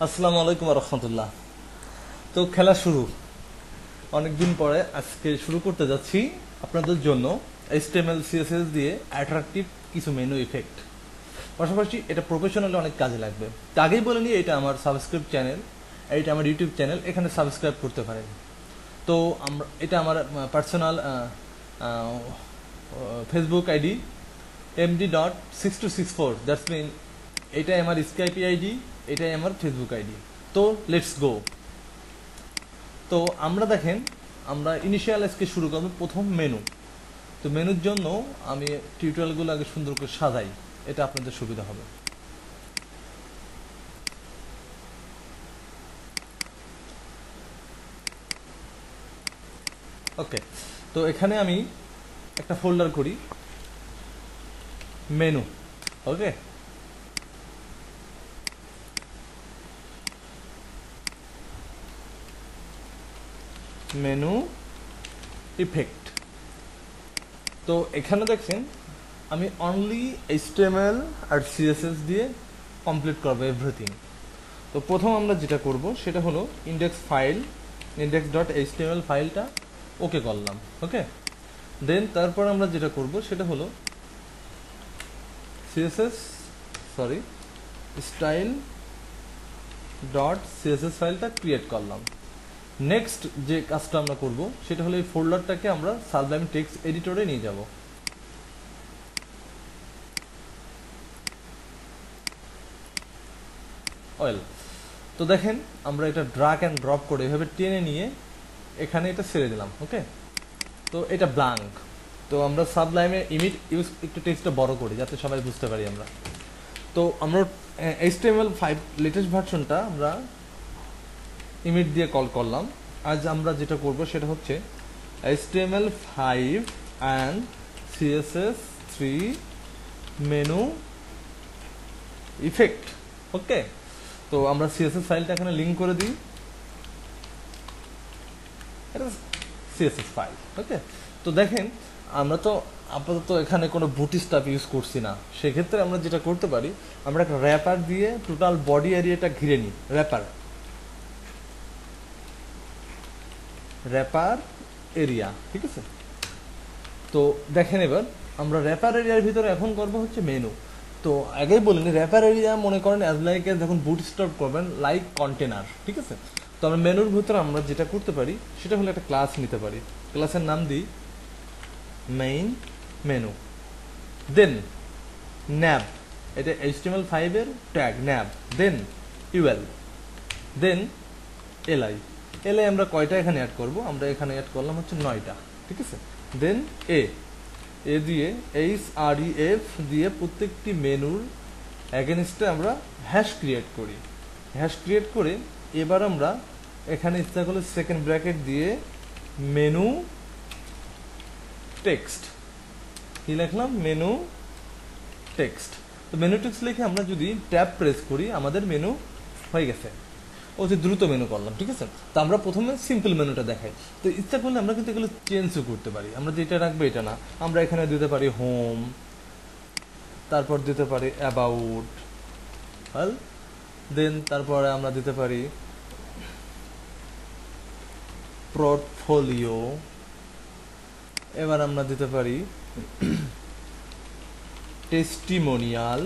আসসালামু আলাইকুম রহমতুল্লাহ। তো খেলা শুরু অনেকদিন পরে আজকে শুরু করতে যাচ্ছি আপনাদের জন্য HTML CSS দিয়ে অ্যাট্রাকটিভ কিছু মেনু ইফেক্ট। পাশাপাশি এটা প্রফেশনালি অনেক কাজে লাগবে। তা আগেই বলে নিই, এটা আমার সাবস্ক্রাইব চ্যানেল, এটা আমার ইউটিউব চ্যানেল, এখানে সাবস্ক্রাইব করতে পারেন। তো এটা আমার personal Facebook ID md.6264, that's mean এটাই আমার স্কাইপি আইডি, এটাই আমার ফেসবুক আইডি। তো লেটস গো। তো আমরা দেখেন, আমরা ইনিশিয়াল আজকে শুরু করবো প্রথম মেনু। তো মেনুর জন্য আমি টিউটোরিয়ালগুলো আগে সুন্দর করে সাজাই, এটা আপনাদের সুবিধা হবে। ওকে, তো এখানে আমি একটা ফোল্ডার করি মেনু। ওকে, মেনু ইফেক্ট। তো এখানে দেখছেন আমি অনলি HTML আর CSS দিয়ে কমপ্লিট করবো এভরিথিং। তো প্রথম আমরা যেটা করব সেটা হলো ইন্ডেক্স ফাইল, index.html ফাইলটা ওকে করলাম। ওকে, দেন তারপর আমরা যেটা করব সেটা হলো স্টাইল ডট সিএসএস ফাইলটা ক্রিয়েট করলাম। নেক্সট যে কাজটা আমরা করব সেটা হলো এই ফোল্ডারটাকে আমরা সাবলাইম টেক্সট এডিটরে নিয়ে যাব। ওয়েল, তো দেখেন আমরা এটা ড্রাগ অ্যান্ড ড্রপ করে এভাবে টেনে নিয়ে এখানে এটা ছেড়ে দিলাম। ওকে, তো এটা ব্ল্যাঙ্ক। তো আমরা সাবলাইমে ইমিট ইউজ একটু টেক্সটটা বড় করি যাতে সবাই বুঝতে পারি আমরা। তো আমরা HTML5 লেটেস্ট ভার্সনটা আমরা ইমিট দিয়ে কল করলাম। আজ আমরা যেটা করব সেটা হচ্ছে HTML5 and CSS3 menu effect. ওকে, তো আমরা CSS ফাইলটা এখানে লিঙ্ক করে দিই, এটা CSS ফাইল। ওকে, তো দেখেন আমরা তো আপাতত এখানে কোনো বুটস্ট্র্যাপ ইউজ করছি না, সেক্ষেত্রে আমরা যেটা করতে পারি আমরা একটা র্যাপার দিয়ে টোটাল বডি এরিয়াটা ঘিরে নিই। র্যাপার এরিয়া, ঠিক আছে। তো দেখেন এবার আমরা র্যাপার এরিয়ার ভিতরে এখন করব হচ্ছে মেনু। তো আগেই বলিনি, র্যাপার এরিয়া মনে করেন অ্যাজ লাইক যখন বুটস্ট্র্যাপ করবেন লাইক কন্টেনার, ঠিক আছে। তো আমরা মেনুর ভিতরে আমরা যেটা করতে পারি সেটা হলো একটা ক্লাস নিতে পারি। ক্লাসের নাম দিই মেইন মেনু, দেন ন্যাব, এটা HTML5 এর ট্যাগ ন্যাব, দেন ইউএল, দেন এলআই। আমরা কয়টা এখানে অ্যাড করব, আমরা এখানে অ্যাড করলাম হচ্ছে 9টা, ঠিক আছে। দেন এ দিয়ে HREF দিয়ে প্রত্যেকটি মেনুর অ্যাগেনস্টে আমরা হ্যাশ ক্রিয়েট করি। হ্যাশ ক্রিয়েট করে এবার আমরা এখানে ইচ্ছা করলে সেকেন্ড ব্র্যাকেট দিয়ে মেনু টেক্সট, কি লিখলাম, মেনু টেক্সট। তো মেনু টেক্সট লিখে আমরা যদি ট্যাব প্রেস করি আমাদের মেনু হয়ে গেছে। অতি দ্রুত মেনু করলাম, ঠিক আছে। তো আমরা প্রথমে সিম্পল মেনুটা দেখাই। তো ইচ্ছা করলে আমরা কিন্তু এগুলো চেঞ্জও করতে পারি। আমরা যেটা রাখবো এটা না, আমরা এখানে দিতে পারি হোম, তারপর দিতে পারি অ্যাবাউট, দেন তারপরে আমরা দিতে পারি পোর্টফোলিও, এবার আমরা দিতে পারি টেস্টিমোনিয়াল,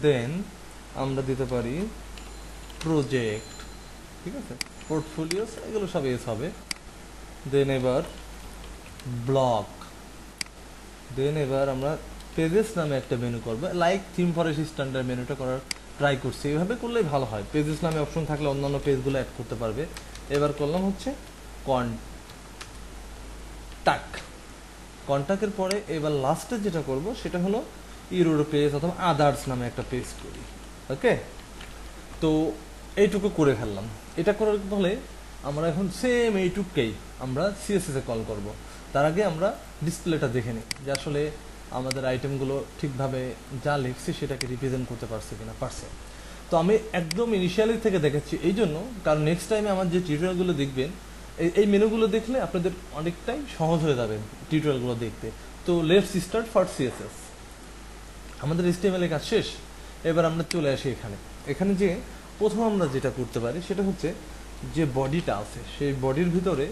দেন আমরা দিতে পারি প্রজেক্ট, ঠিক আছে। পোর্টফোলিও এগুলো সব এস হবে। দেন এবার ব্লগ, দেন এবার আমরা পেজেস নামে একটা মেনু করবো, লাইক থিম ফরেস্ট স্ট্যান্ডার্ড মেনুটা করার ট্রাই করছি। এইভাবে করলেই ভালো হয়, পেজেস নামে অপশন থাকলে অন্যান্য পেজগুলো অ্যাড করতে পারবে। এবার করলাম হচ্ছে কন্টাক্টের পরে এবার লাস্টে যেটা করব সেটা হলো ইউরো পেজ অথবা আদার্স নামে একটা পেজ করি। ওকে, তো এইটুকু করে ফেললাম। এটা করার ফলে আমরা এখন সেম এইটুকুকেই আমরা CSS এ কল করব। তার আগে আমরা ডিসপ্লেটা দেখে নিই যে আসলে আমাদের আইটেমগুলো ঠিকভাবে যা লিখছি সেটাকে রিপ্রেজেন্ট করতে পারছে কিনা। পারছে। তো আমি একদম ইনিশিয়ালি থেকে দেখাচ্ছি এই জন্য, কারণ নেক্সট টাইমে আমার যে টিউটোরিয়ালগুলো দেখবেন এই মেনুগুলো দেখলে আপনাদের অনেকটাই সহজ হয়ে যাবে টিউটোরিয়ালগুলো দেখতে। তো লেটস স্টার্ট ফর CSS। আমাদের HTML এর কাজ শেষ। এবার আমরা চলে আসি এখানে। এখানে যে প্রথম আমরা যেটা করতে পারি সেটা হচ্ছে যে বডিটা আছে সেই বডির ভিতরে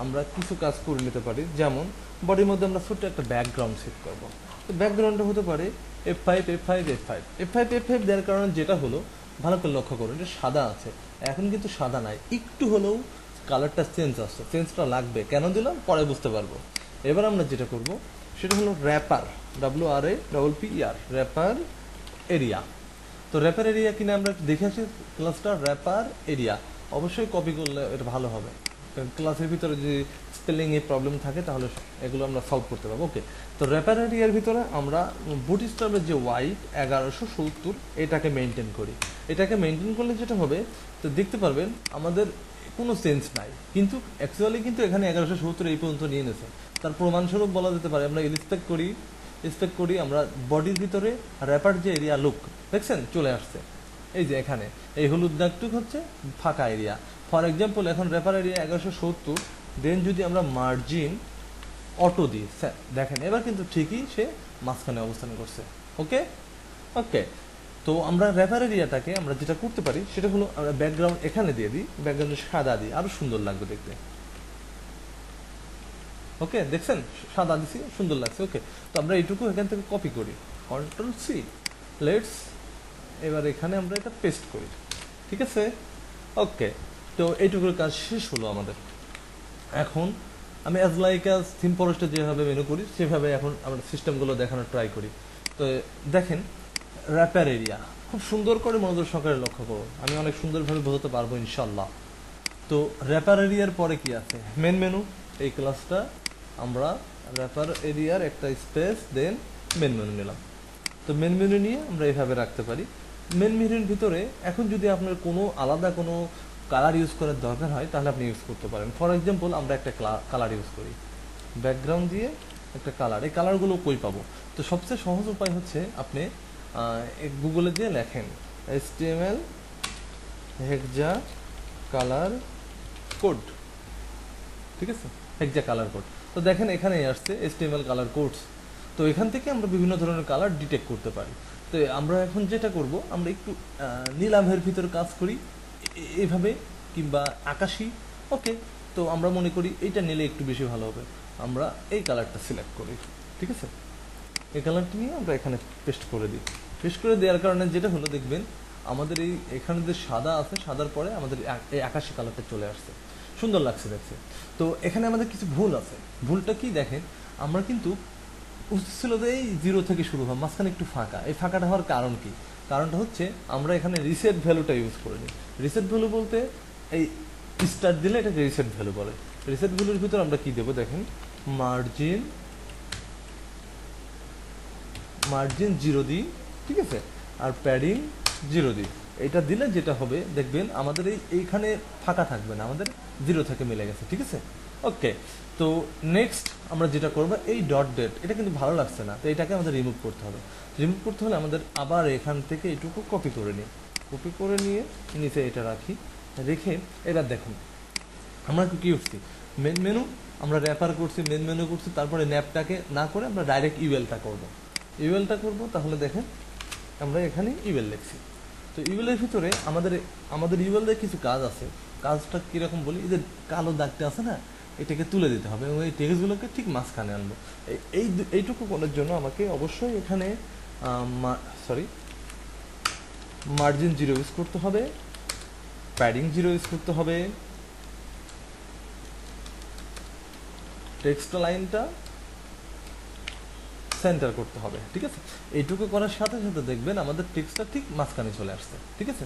আমরা কিছু কাজ করে নিতে পারি। যেমন বডির মধ্যে আমরা ছোট্ট একটা ব্যাকগ্রাউন্ড সেট করব। তো ব্যাকগ্রাউন্ডটা হতে পারে F5 F5 F5 F5 F5 দেওয়ার কারণে যেটা হলো, ভালো করে লক্ষ্য করুন, এটা সাদা আছে, এখন কিন্তু সাদা নাই, একটু হলেও কালারটা চেঞ্জ আসছে। চেঞ্জটা লাগবে, কেন দিলাম পরে বুঝতে পারবো। এবার আমরা যেটা করব সেটা হলো র্যাপার, WRAPPER, র্যাপার এরিয়া। তো র্যাপার এরিয়া কিনা আমরা দেখে আসি ক্লাসটা র্যাপার এরিয়া। অবশ্যই কপি করলে এটা ভালো হবে, কারণ ক্লাসের ভিতরে যদি স্পেলিংয়ে প্রবলেম থাকে তাহলে এগুলো আমরা সলভ করতে পারবো। ওকে, তো র্যাপার এরিয়ার ভিতরে আমরা বুটস্ট্র্যাপের যে হোয়াইট 1170 এটাকে মেনটেন করি। এটাকে মেনটেন করলে যেটা হবে, তো দেখতে পারবেন আমাদের কোনো সেন্স নাই, কিন্তু অ্যাকচুয়ালি কিন্তু এখানে 1170 এই পর্যন্ত নিয়ে নিয়েছে। তার প্রমাণস্বরূপ বলা যেতে পারে, আমরা রেসপেক্ট করি আমরা বডির ভিতরে র্যাপার যে এরিয়া লুক দেখছেন চলে আসছে। এই যে এখানে এই হলুদ দাগটুক হচ্ছে ফাঁকা এরিয়া। ফর এক্সাম্পল এখন র্যাপার এরিয়া 1170, দেন যদি আমরা মার্জিন অটো দিই, দেখেন এবার কিন্তু ঠিকই সে মাঝখানে অবস্থান করছে। ওকে ওকে, তো আমরা র্যাপার এরিয়াটাকে আমরা যেটা করতে পারি সেটা হলো আমরা ব্যাকগ্রাউন্ড এখানে দিয়ে দিই, ব্যাকগ্রাউন্ডে সাদা দিই, আরো সুন্দর লাগবে দেখতে। ওকে, দেখছেন সাদা দিছি, সুন্দর লাগছে। ওকে, তো আমরা এইটুকু এখান থেকে কপি করি, Ctrl+C, লেটস এবার এখানে আমরা এটা পেস্ট করি। ঠিক আছে, ওকে, তো এইটুকুর কাজ শেষ হলো আমাদের। এখন আমি অ্যাজ লাইক অ্যাজ থিম ফরেস্টে যেভাবে মেনু করি সেভাবে এখন আমরা সিস্টেমগুলো দেখানোর ট্রাই করি। তো দেখেন র্যাপার এরিয়া খুব সুন্দর করে মনোযোগ সহকারে লক্ষ্য করুন, আমি অনেক সুন্দরভাবে বোঝাতে পারবো ইনশাল্লাহ। তো র্যাপার এরিয়ার পরে কি আছে, মেন মেনু। এই ক্লাসটা আমরা র্যাপার এরিয়ার একটা স্পেস দেন মেন মেনু নিলাম। তো মেন মেনু নিয়ে আমরা এইভাবে রাখতে পারি। মেন মেনুর ভিতরে এখন যদি আপনার কোনো আলাদা কোনো কালার ইউজ করার দরকার হয় তাহলে আপনি ইউজ করতে পারেন। ফর এক্সাম্পল আমরা একটা কালার ইউজ করি, ব্যাকগ্রাউন্ড দিয়ে একটা কালার। এই কালারগুলো কই পাবো? তো সবচেয়ে সহজ উপায় হচ্ছে আপনি গুগলে দিয়ে লেখেন HTML হেক্সা কালার কোড। ঠিক আছে, হেক্সা কালার কোড। তো দেখেন এখানে আসছে HTML কালার কোডস। তো এখান থেকে আমরা বিভিন্ন ধরনের কালার ডিটেক্ট করতে পারি। তো আমরা এখন যেটা করব, আমরা একটু নীলাভের ভিতরে কাজ করি এইভাবে, কিংবা আকাশি। ওকে, তো আমরা মনে করি এইটা নিলে একটু বেশি ভালো হবে, আমরা এই কালারটা সিলেক্ট করি। ঠিক আছে, এই কালারটা নিয়ে আমরা এখানে পেস্ট করে দিই। পেস্ট করে দেওয়ার কারণে যেটা হলো দেখবেন আমাদের এই এখানে যে সাদা আছে, সাদার পরে আমাদের এই আকাশি কালারটা চলে আসছে, সুন্দর লাগছে দেখছে। তো এখানে আমাদের কিছু ভুল আছে। ভুলটা কি দেখেন, আমরা কিন্তু উচিত ছিল যে এই 0 থেকে শুরু হয়, মাঝখানে একটু ফাঁকা। এই ফাঁকাটা হওয়ার কারণ কি? কারণটা হচ্ছে আমরা এখানে রিসেট ভ্যালুটা ইউজ করে নিই। রিসেট ভ্যালু বলতে এই স্টার দিলে এটাকে রিসেট ভ্যালু বলে। রিসেট ভ্যালুর ভিতর আমরা কি দেবো দেখেন, মার্জিন 0 দিই। ঠিক আছে, আর প্যাডিং 0 দিই। এটা দিলে যেটা হবে দেখবেন আমাদের এইখানে ফাঁকা থাকবে না, আমাদের 0 থেকে মিলে গেছে। ঠিক আছে, ওকে। তো নেক্সট আমরা যেটা করবো, এই ডট ডেট এটা কিন্তু ভালো লাগছে না, তো এটাকে আমাদের রিমুভ করতে হবে। রিমুভ করতে হলে আমাদের আবার এখান থেকে এইটুকু কপি করে নিই, কপি করে নিয়ে নিচে এটা রাখি, রেখে এবার দেখুন আমরা কি করছি, মেন মেনু আমরা র্যাপার করছি, মেন মেনু করছি, তারপরে ন্যাপটাকে না করে আমরা ডাইরেক্ট ইউএলটা করবো। ইউএলটা করবো, তাহলে দেখেন আমরা এখানে ইউএল লিখছি। তো ইউএলের ভিতরে আমাদের ইউএলের কিছু কাজ আছে। কাজটা কীরকম বলি, এই যে কালো দাগটা আছে না, এটাকে তুলে দিতে হবে এবং এই টেক্সটগুলোকে ঠিক মাঝখানে আনবো। এইটুকু করার জন্য আমাকে অবশ্যই এখানে মার্জিন 0 ইউজ করতে হবে, প্যাডিং 0 ইউজ করতে হবে, টেক্সট লাইনটা সেন্টার করতে হবে। ঠিক আছে, এইটুকু করার সাথে সাথে দেখবেন আমাদের টেক্সটটা ঠিক মাঝখানে চলে আসছে। ঠিক আছে,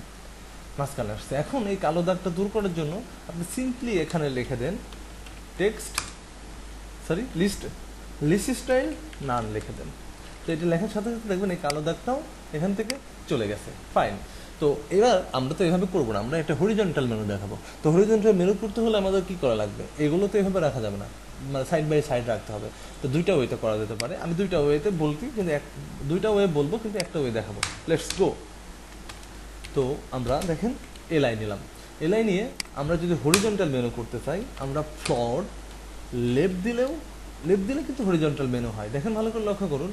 মাঝখানে আসছে। এখন এই কালো দাগটা দূর করার জন্য আপনি সিম্পলি এখানে লিখে দেন লিস্ট স্টাইল নান লিখে দেন। তো এটা লেখার সাথে সাথে দেখবেন এই কালো দাগটাও এখান থেকে চলে গেছে। ফাইন। তো এবার আমরা তো এভাবে করবো না, আমরা একটা হরিজন্টাল মেনু দেখাবো। তো হরিজন্টাল মেনু করতে হলে আমাদের কি করা লাগবে, এগুলো তো এভাবে রাখা যাবে না, মানে সাইড বাই সাইড রাখতে হবে। তো দুইটা ওয়েতে করা যেতে পারে, আমি দুইটা ওয়েতে বলছি, কিন্তু দুইটা ওয়ে বলবো, কিন্তু একটা ওয়ে দেখাবো। Let's go. তো আমরা দেখেন এলাই নিলাম। এলাই নিয়ে আমরা যদি হরিজন্টাল মেনু করতে চাই, আমরা ফ্লোর লেফট দিলে কিন্তু হরিজন্টাল মেনু হয়। দেখেন ভালো করে লক্ষ্য করুন,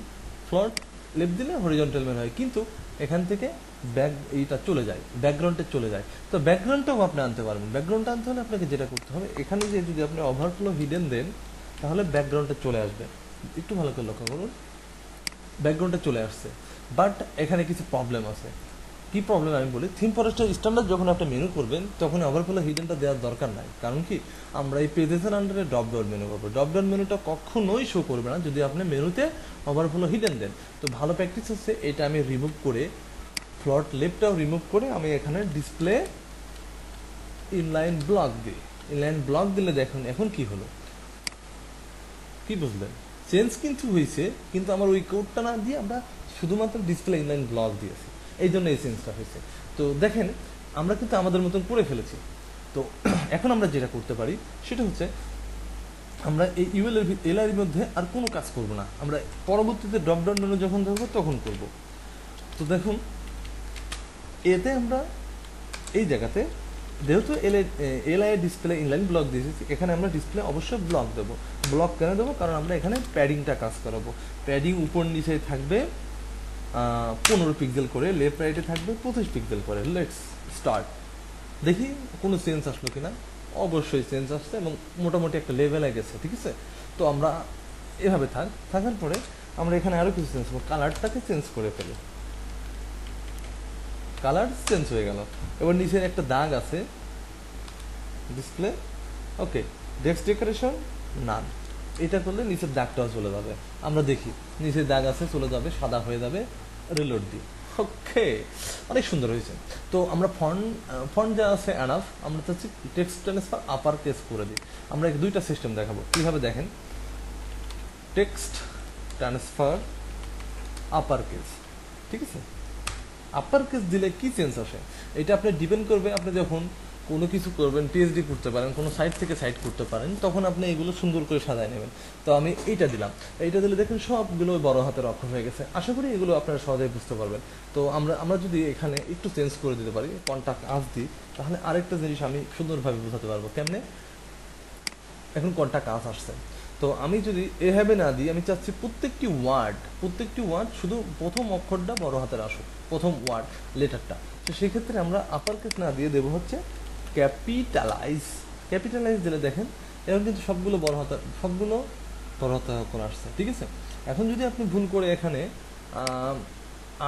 ফ্লোর লেফট দিলে হরিজন্টাল মেনু হয়, কিন্তু এখান থেকে এইটা চলে যায়, ব্যাকগ্রাউন্ডে চলে যায়। তো ব্যাকগ্রাউন্ডটাও আপনি আনতে পারবেন। ব্যাকগ্রাউন্ডটা আনতে হলে আপনাকে যেটা করতে হবে, এখানে যে যদি আপনি ওভারফ্লো হিডেন দেন তাহলে ব্যাকগ্রাউন্ডে চলে আসবে। একটু ভালো করে লক্ষ্য করুন, ব্যাকগ্রাউন্ডে চলে আসছে। বাট এখানে কিছু প্রবলেম আছে। কি প্রবলেম আমি বলি, থিম ফরেস্টের স্ট্যান্ডার্ড যখন আপনি মেনু করবেন তখন ওভারফ্লো হিডেনটা দেওয়ার দরকার নাই। কারণ কি, আমরা এই পেজেসের আন্ডারে ড্রপ ডাউন মেনু করবো। ড্রপ ডাউন মেনুটা কখনোই শো করবে না যদি আপনি মেনুতে ওভারফ্লো হিডেন দেন। তো ভালো প্র্যাকটিস হচ্ছে এটা আমি রিমুভ করে, ফ্লট লেফটটাও রিমুভ করে আমি এখানে ডিসপ্লে ইনলাইন ব্লক দিই। ইনলাইন ব্লক দিলে দেখুন এখন কি হলো, কি বুঝলেন? চেঞ্জ কিন্তু হয়েছে, কিন্তু আমার ওই কোডটা না দিয়ে আমরা শুধুমাত্র ডিসপ্লে ইনলাইন ব্লক দিয়েছি, এই জন্য এই চেঞ্জটা হয়েছে। তো দেখেন আমরা কিন্তু আমাদের মতন করে ফেলেছি। তো এখন আমরা যেটা করতে পারি সেটা হচ্ছে আমরা এই এলআর এর মধ্যে আর কোনো কাজ করব না, আমরা পরবর্তীতে ড্রপ ডাউন মেনু যখন ধরবো তখন করব। তো দেখুন এতে আমরা এই জায়গাতে যেহেতু এলআই ডিসপ্লে ইনলাইন ব্লক দিয়েছি, এখানে আমরা ডিসপ্লে অবশ্যই ব্লক দেবো। ব্লক কেন দেবো? কারণ আমরা এখানে প্যাডিংটা কাজ করাবো। প্যাডিং উপর নিচে থাকবে 15 পিক্সেল করে, লেফট রাইটে থাকবে 25 পিক্সেল করে। লেটস স্টার্ট, দেখি কোনো চেঞ্জ আসলো কিনা। অবশ্যই চেঞ্জ আসছে এবং মোটামুটি একটা লেভেলে গেছে, ঠিক আছে। তো আমরা এভাবে থাকার পরে আমরা এখানে আরও কিছু চেঞ্জ করবো, কালারটাকে চেঞ্জ করে ফেলি। কালার চেঞ্জ হয়ে গেল। এবার নিচের একটা দাগ আছে ডিসপ্লে, ওকে, ডেস্ক ডেকোরেশন নান, এটা করলে নিচের দাগটাও চলে যাবে। আমরা দেখি নিচের দাগ আছে, চলে যাবে, সাদা হয়ে যাবে। রিলোড দিই, ওকে, অনেক সুন্দর হয়েছে। তো আমরা ফন্ট যা আছে এনাফ, আমরা চাচ্ছি টেক্সট ট্রান্সফার আপার কেস করে দিই। আমরা দুইটা সিস্টেম দেখাবো কিভাবে, দেখেন টেক্সট ট্রান্সফার আপার কেস, ঠিক আছে। আপার কেস দিলে কি চেঞ্জ আসে এটা আপনি ডিপেন্ড করবে। আপনি যখন কোনো কিছু করবেন, পিএইচডি করতে পারেন, কোনো সাইট থেকে সাইট করতে পারেন, তখন আপনি এগুলো সুন্দর করে সাজায় নেবেন। তো আমি এইটা দিলাম, এইটা দিলে দেখুন সবগুলো বড় হাতের অক্ষর হয়ে গেছে। আশা করি এগুলো আপনারা সহজেই বুঝতে পারবেন। তো আমরা যদি এখানে একটু চেঞ্জ করে দিতে পারি, কন্টাক্ট আস দিই, তাহলে আরেকটা জিনিস আমি সুন্দরভাবে বোঝাতে পারবো। কেমনে? এখন কন্টাক্ট আস আসছে, তো আমি যদি এভাবে না দিই, আমি চাচ্ছি প্রত্যেকটি ওয়ার্ড শুধু প্রথম অক্ষরটা বড় হাতের আসুক, প্রথম ওয়ার্ড লেটারটা। তো সেক্ষেত্রে আমরা আপার কেস না দিয়ে দেবো হচ্ছে ক্যাপিটালাইজ দিলে দেখেন এখন কিন্তু সবগুলো বড় হাতের করে আসছে, ঠিক আছে। এখন যদি আপনি ভুল করে এখানে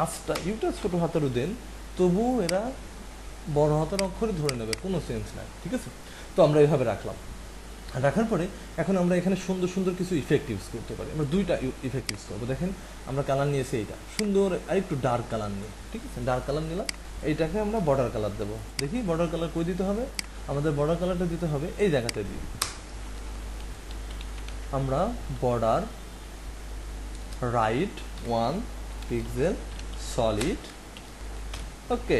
আজটা ইউটা ছোট হাতেরও দেন, তবুও এরা বড় হাতের অক্ষরে ধরে নেবে, কোনো সেন্স নাই, ঠিক আছে। তো আমরা এইভাবে রাখার পরে এখন আমরা এখানে সুন্দর সুন্দর কিছু ইফেক্ট ইউজ করতে পারি। আমরা দুইটা ইফেক্ট ইউজ করবো। দেখেন আমরা কালার নিয়েছি এইটা সুন্দর, আর একটু ডার্ক কালার নিই, ঠিক আছে। ডার্ক কালার নিলাম, এইটাকে আমরা বর্ডার কালার দেবো। দেখি বর্ডার কালার কই দিতে হবে, আমাদের বর্ডার কালারটা দিতে হবে এই জায়গাতে দিই। আমরা বর্ডার রাইট 1 পিক্সেল সলিড, ওকে,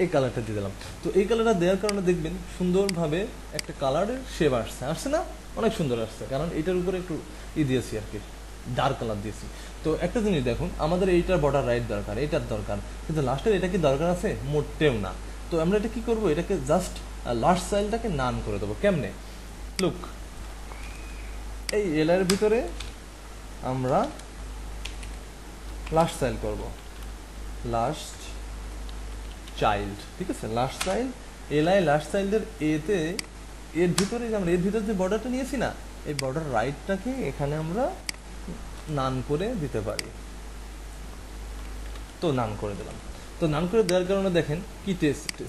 এই কালারটা দিয়ে দিলাম। তো এই কালারটা দেওয়ার কারণে দেখবেন সুন্দরভাবে একটা কালারের শেপ আসছে না, অনেক সুন্দর আসছে, কারণ এটার উপরে একটু দিয়েছি আর কি, ডার্ক কালার দিয়েছি। তো একটা জিনিস দেখুন, আমাদের এইটার বর্ডার রাইট দরকার, এইটার দরকার, কিন্তু লাস্টের এটা কি দরকার আছে? মোটেও না। তো আমরা এটা কি করবো, এটাকে জাস্ট লাস্ট স্টাইলটাকে নান করে দেবো। কেমনে? লুক, এই এলার ভিতরে আমরা লাস্ট স্টাইল করব, লাস্ট চাইল্ড, ঠিক আছে। লাস্ট চাইল্ড এলআই লাস্ট চাইল্ডের এর ভিতরে আমরা এর ভিতরে যে বর্ডারটা নিয়েছি না, এই বর্ডার রাইটটাকে এখানে আমরা নান করে দিতে পারি। তো নান করে দিলাম। তো নান করে দেওয়ার কারণে দেখেন কি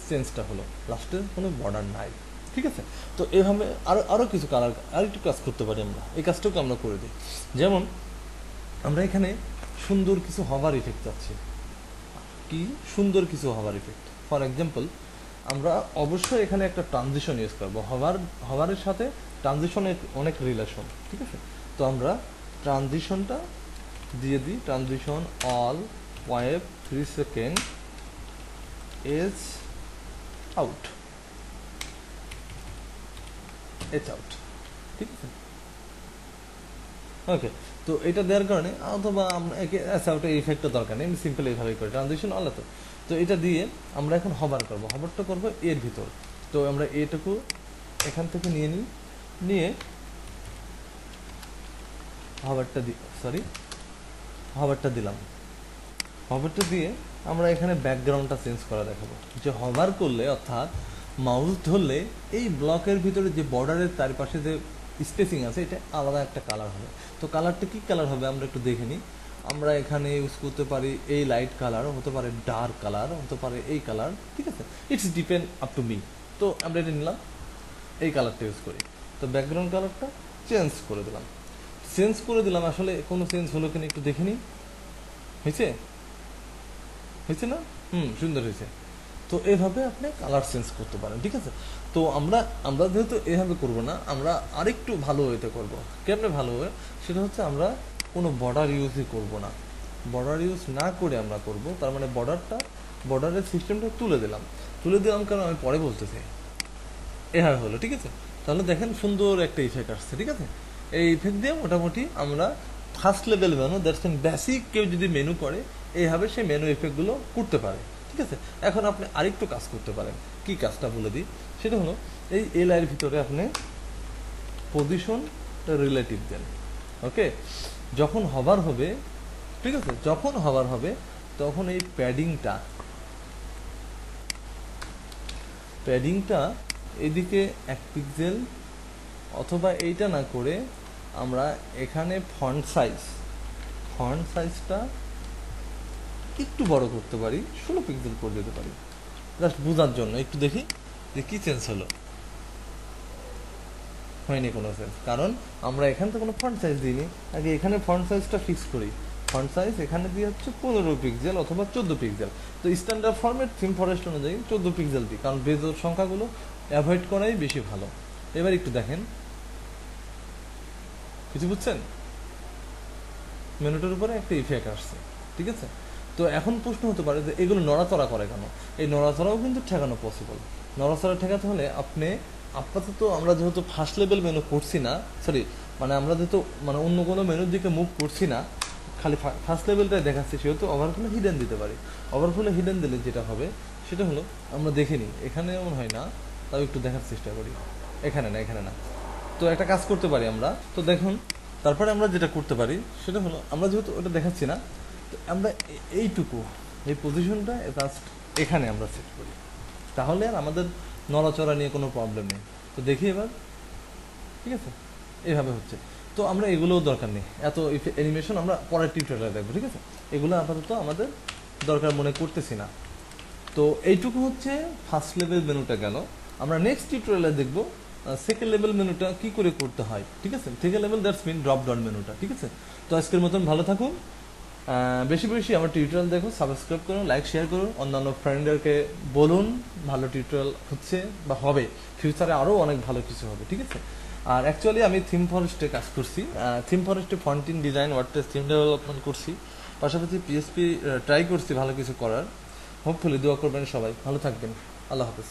চেঞ্জটা হলো, লাস্টে কোনো বর্ডার নাই, ঠিক আছে। তো এইভাবে আরও কিছু কালার আরেকটু কাজ করতে পারি আমরা, এই কাজটাকে আমরা করে দিই। যেমন আমরা এখানে সুন্দর কিছু হভার ইফেক্ট চাচ্ছি, কি সুন্দর কিছু হভার ইফেক্ট। ফর এক্সাম্পল আমরা অবশ্যই এখানে একটা ট্রানজিশন ইউজ করবো। হভারের সাথে ট্রানজিশনের অনেক রিলেশন, ঠিক আছে। তো আমরা ট্রানজিশনটা দিয়ে দিই, transition all wave 3 second edge out, ঠিক আছে, ওকে। তো এটা দেওয়ার কারণে অথবা আমরা আউট ইফেক্টটা দরকার নেই, আমি সিম্পল এইভাবেই করি, ট্রানজিশন অল। তো এটা দিয়ে আমরা এখন হভার করবো, হভারটা করবো এর ভিতর। তো আমরা এটুকু এখান থেকে নিয়ে হভারটা দিলাম, হভারটা দিয়ে আমরা এখানে ব্যাকগ্রাউন্ডটা চেঞ্জ করা দেখাবো, যে হভার করলে অর্থাৎ মাউস ধরলে এই ব্লকের ভিতরে যে বর্ডারের চারপাশে যে স্পেসিং আছে এটা আলাদা একটা কালার হবে। তো কালারটা কি কালার হবে আমরা একটু দেখে নিই। আমরা এখানে ইউজ করতে পারি এই লাইট কালার, হতে পারে ডার্ক কালার, হতে পারে এই কালার, ঠিক আছে, it's depend up to me. তো আমরা এটা নিলাম, এই কালারটা ইউজ করি। তো ব্যাকগ্রাউন্ড কালারটা চেঞ্জ করে দিলাম, আসলে কোনো চেঞ্জ হলো কিনা একটু দেখে নিই। হয়েছে হয়েছে না? সুন্দর হয়েছে। তো এভাবে আপনি কালার চেঞ্জ করতে পারেন, ঠিক আছে। তো আমরা যেহেতু এভাবে করব না, আমরা আরেকটু ভালো ওয়েতে করব। কেমনে ভালো ওয়ে? সেটা হচ্ছে আমরা কোনো বর্ডার ইউজই করব না, বর্ডার ইউজ না করে আমরা করব, তার মানে বর্ডারের সিস্টেমটা তুলে দিলাম কারণ আমি পরে বলতেছি। এভাবে হলো, ঠিক আছে। তাহলে দেখেন সুন্দর একটা ইফেক্ট আসছে, ঠিক আছে। এই ইফেক্ট দিয়ে মোটামুটি আমরা first level menu, that's mean basic কেউ যদি মেনু করে এইভাবে সে মেনু ইফেক্টগুলো করতে পারে, ঠিক আছে। এখন আপনি আরেকটু কাজ করতে পারেন, কি কাজটা বলে দিই। সেটা হলো এই এল এর ভিতরে আপনি পজিশন রিলেটিভ দেন, ওকে। যখন হভার হবে, ঠিক আছে, যখন হভার হবে তখন এই প্যাডিংটা এদিকে 1 পিক্সেল, অথবা এইটা না করে আমরা এখানে ফন্ট সাইজটা একটু বড় করতে পারি, 16 পিক্সেল করে দিতে পারি, জাস্ট বোঝার জন্য। একটু দেখি যে কি চেঞ্জ হলো। হয়নি কোনো চেঞ্জ, কারণ আমরা এখানে তো কোনো ফন্ট সাইজ দিইনি। আগে এখানে ফন্ট সাইজটা ফিক্স করি, ফন্ট সাইজ এখানে দিয়ে হচ্ছে 15 পিক্সেল অথবা 14 পিক্সেল। তো স্ট্যান্ডার্ড ফরম্যাট থিম ফরেস্ট অনুযায়ী 14 পিক্সেল দিই, কারণ বেজোর সংখ্যাগুলো অ্যাভয়েড করাই বেশি ভালো। এবার একটু দেখেন, কিছু বুঝছেন? মেনুটার উপরে একটা ইফেক্ট আসছে, ঠিক আছে। তো এখন প্রশ্ন হতে পারে যে এগুলো নড়াচড়া করে কেন? এই নড়াচড়াও কিন্তু ঠেকানো পসিবল। নড়াচড়া ঠেকাতে হলে আপনি আপাতত, আমরা যেহেতু ফার্স্ট লেভেল মেনু করছি না, সরি মানে আমরা যেহেতু মানে অন্য কোনো মেনুর দিকে মুভ করছি না, খালি ফার্স্ট লেভেলটাই দেখাচ্ছি, সেহেতু ওভারফ্লো হিডেন দিতে পারি। ওভারফ্লো হিডেন দিলে যেটা হবে সেটা হলো, আমরা দেখে নিই, এখানে এমন হয় না, তাও একটু দেখার চেষ্টা করি। এখানে না। তো একটা কাজ করতে পারি আমরা, তো দেখুন তারপরে আমরা যেটা করতে পারি সেটা হলো, আমরা যেহেতু ওটা দেখাচ্ছি না, তো আমরা এইটুকু এই পজিশনটা জাস্ট এখানে আমরা সেট করি, তাহলে আর আমাদের নড়াচড়া নিয়ে কোনো প্রবলেম নেই। তো দেখি এবার, ঠিক আছে, এইভাবে হচ্ছে। তো আমরা এগুলোও দরকার নেই, এত অ্যানিমেশন আমরা পরের টিউটোরিয়ালে দেখবো, ঠিক আছে। এগুলো আপাতত আমাদের দরকার মনে করতেছি না। তো এইটুকু হচ্ছে ফার্স্ট লেভেল মেনুটা গেল। আমরা নেক্সট টিউটোরিয়ালে দেখবো সেকেন্ড লেভেল মেনুটা কি করে করতে হয়, ঠিক আছে। Second level that's mean drop down মেনুটা, ঠিক আছে। তো আজকের মতন ভালো থাকুন, বেশি বেশি আমার টিউটোরিয়াল দেখো, সাবস্ক্রাইব করুন, লাইক শেয়ার করুন, অন্যান্য ফ্রেন্ডদেরকে বলুন ভালো টিউটোরিয়াল হচ্ছে বা হবে, ফিউচারে আরও অনেক ভালো কিছু হবে, ঠিক আছে। আর অ্যাকচুয়ালি আমি থিম ফরেস্টে কাজ করছি, থিম ফরেস্টে ফন্টিন ডিজাইন, ওয়ার্ডপ্রেস থিম ডেভেলপমেন্ট করছি, পাশাপাশি পিএসপি ট্রাই করছি ভালো কিছু করার। হোপফুলি দোয়া করবেন সবাই, ভালো থাকবেন, আল্লাহ হাফেজ।